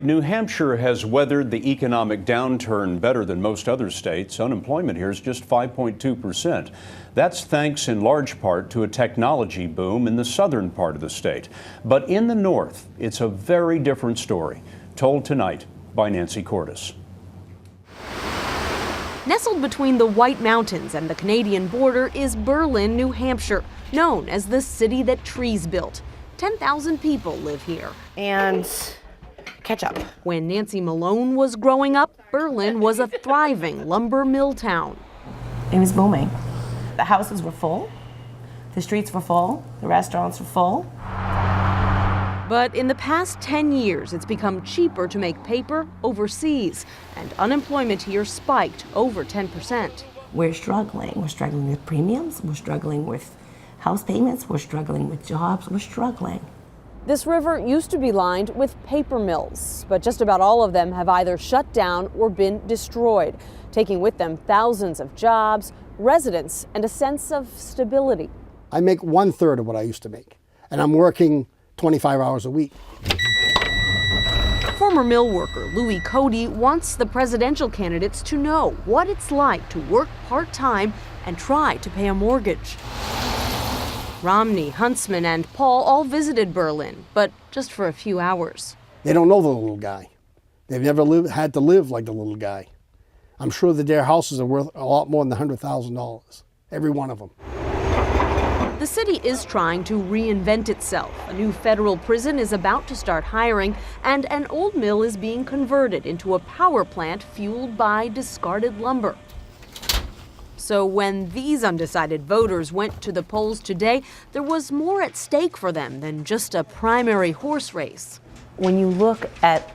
New Hampshire has weathered the economic downturn better than most other states. Unemployment here is just 5.2%. That's thanks in large part to a technology boom in the southern part of the state. But in the north, it's a very different story. Told tonight by Nancy Cordes. Nestled between the White Mountains and the Canadian border is Berlin, New Hampshire, known as the city that trees built. 10,000 people live here. And ketchup. When Nancy Malone was growing up, Berlin was a thriving lumber mill town. It was booming. The houses were full, the streets were full, the restaurants were full. But in the past 10 years, it's become cheaper to make paper overseas, and unemployment here spiked over 10%. We're struggling. We're struggling with premiums, we're struggling with house payments, we're struggling with jobs, we're struggling. This river used to be lined with paper mills, but just about all of them have either shut down or been destroyed, taking with them thousands of jobs, residents, and a sense of stability. I make 1/3 of what I used to make, and I'm working 25 hours a week. Former mill worker Louis Cody wants the presidential candidates to know what it's like to work part-time and try to pay a mortgage. Romney, Huntsman, and Paul all visited Berlin, but just for a few hours. They don't know the little guy. They've never had to live like the little guy. I'm sure that their houses are worth a lot more than $100,000, every one of them. The city is trying to reinvent itself. A new federal prison is about to start hiring, and an old mill is being converted into a power plant fueled by discarded lumber. So when these undecided voters went to the polls today, there was more at stake for them than just a primary horse race. When you look at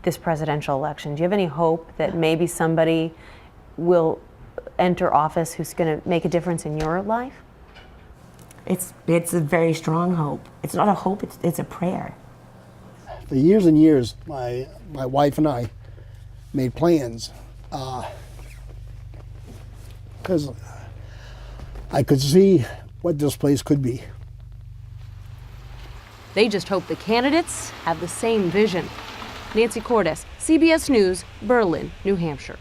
this presidential election, do you have any hope that maybe somebody will enter office who's going to make a difference in your life? It's a very strong hope. It's not a hope, it's a prayer. For years and years, my wife and I made plans because I could see what this place could be. They just hope the candidates have the same vision. Nancy Cordes, CBS News, Berlin, New Hampshire.